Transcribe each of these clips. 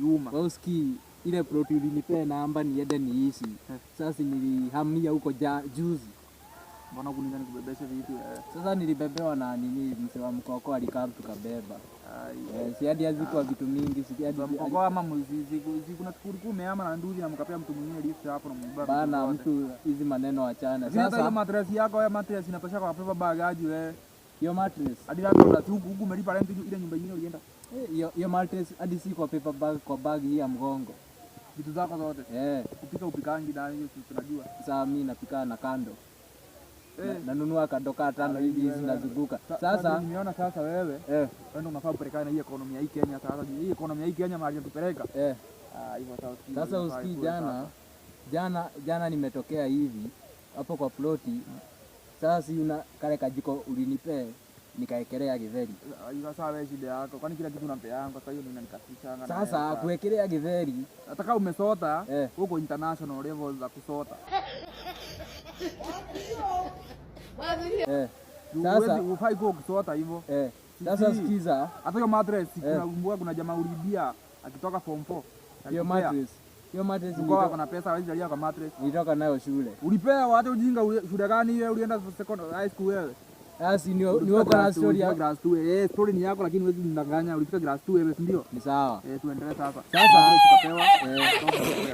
huruma. Wewe usikii ile ploti ulinipea namba niende niishi. Sasa nilihamia huko juzi. Mbona kuningani kubebesha vitu? Sasa nilibebewa na nini, mzee wa mkoko alikaa tukabeba. Si hadi hazikuwa vitu mingi, si hadi mkoko ama mzizi kuna tukuru umeama na nduzi na mkapea mtu mwingine lift hapo na mbaba. Bana mtu hizi maneno achana. Sasa hiyo mattress yako ya mattress inatosha kwa paper bag aje wewe. Hiyo mattress hadi labda huku umelipa rent ile nyumba nyingine ulienda. Hiyo mattress hadi si kwa paper bag, kwa bag hii ya mgongo. Vitu zako zote. Kupika upikangi na hiyo tunajua. Sasa mimi napika na kando. Nanunua kandoka 5 hivi zinazunguka. Sasa nimeona sasa wewe wewe ndio unafaa kupelekana na hii economy ya hii Kenya. Sasa hii economy ya hii Kenya mahali tupeleka. Hivyo sasa usikii jana nimetokea hivi hapo kwa ploti. Sasa si una kale kajiko ulinipea nikaekelea githeri. Sasa wewe shida yako kwani kila kitu unampeanga, kwa hiyo ninanikasishanga. Sasa kuekelea githeri nataka umesota huko international level za kusota. Sasa ufai kwa kusota hivyo. Sasa sikiza, hata hiyo mattress kuna jamaa ulibia akitoka form 4. Hiyo mattress nilikuwa kuna pesa wazi alia kwa mattress. Nilitoka nayo shule. Ulipewa hata ujinga shule gani wewe ulienda secondary high school wewe? Asi ni wako na story ya class 2. Story ni yako lakini wewe unadanganya ulifika class 2 wewe, si ndio? Ni sawa. Tuendelee sasa. Tukapewa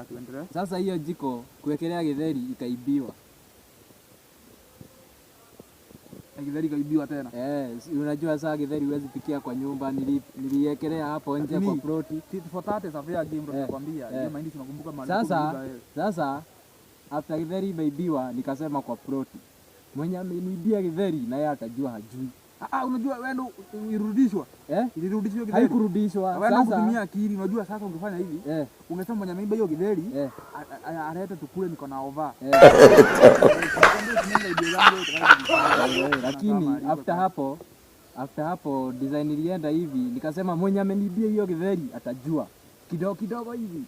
tuendelee. Sasa hiyo jiko kuwekelea githeri ikaibiwa. Githeri kaibiwa tena. Unajua saa githeri huwezi pikia kwa nyumba, niliekelea hapo nje kwa ploti. Tifotate safia game bro nakwambia. Hiyo mahindi tunakumbuka mahali. Sasa after githeri imeibiwa nikasema kwa ploti, mwenye ameniibia githeri na yeye atajua hajui. Unajua wewe ndio irudishwa. Ilirudishwa githeri. Haikurudishwa. Wewe ndio kutumia akili. Unajua sasa ungefanya hivi. Ungesema mwenye ameiba hiyo githeri alete tukule niko na over. Lakini after hapo design ilienda hivi, nikasema mwenye amenibia hiyo githeri atajua kidogo hivi.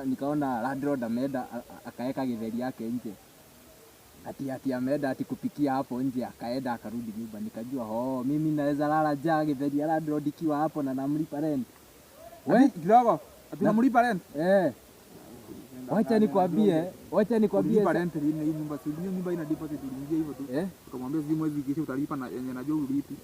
Nikaona landlord ameenda akaeka githeri yake nje. Ati ameenda ati kupikia hapo nje, akaenda akarudi nyumba. Nikajua mimi naweza lala njaa githeri ya landlord ikiwa hapo na namlipa rent. Wewe kidogo ati namlipa rent? Wacha nikwambie lipa rent hii nyumba, si nyumba ina deposit uliingia hivyo tu. Tukamwambia sisi mwezi kisha utalipa na yenye najua ulipi.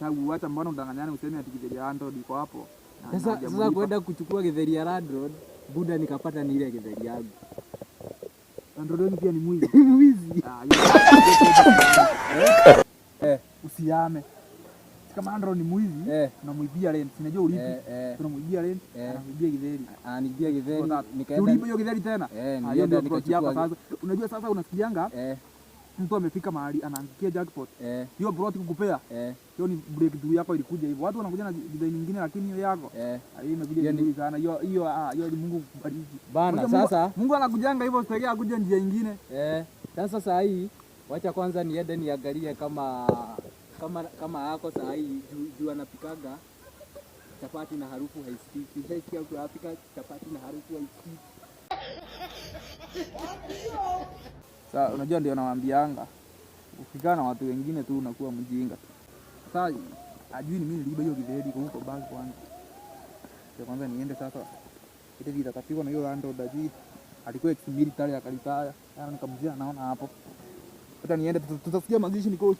Sababu acha mbona udanganyane useme ati githeri ya landlord iko hapo. Sasa kwenda kuchukua githeri ya landlord, buda nikapata ni ile githeri yangu. Landlord pia ni mwizi. Mwizi. Usiame. Kama landlord ni mwizi, tunamwibia rent. Sinajua ulipi. Tunamwibia rent, anamwibia githeri. Anibia githeri, nikaenda. Ulipo hiyo githeri tena? Nilienda nikachukua sasa. Unajua sasa unasikianga? Mtu amefika mahali anaangukia jackpot. Hiyo plot kukupea. Hiyo ni breakthrough yako ilikuja hivyo. Watu wanakuja na design nyingine lakini hiyo yako. Hiyo imekuja vizuri sana. Hiyo ni Mungu kubariki. Bana sasa Mungu anakujanga hivyo sitaki akuja njia nyingine. Sasa saa hii wacha kwanza niende niangalie kama yako saa hii juu anapikaga chapati na harufu haisikiki. Haisikia mtu anapika chapati na harufu haisikiki. Sasa unajua ndio nawaambianga ukikaa na watu wengine tu unakuwa mjinga. Sasa ajui ni mimi niliiba hiyo githeri huko bag kwanza. Kwanza niende sasa. Ile vida kapigwa na hiyo landlord ajui alikuwa ex-military akalitaya. Nikamjia naona hapo. Hata niende tutasikia mazishi niko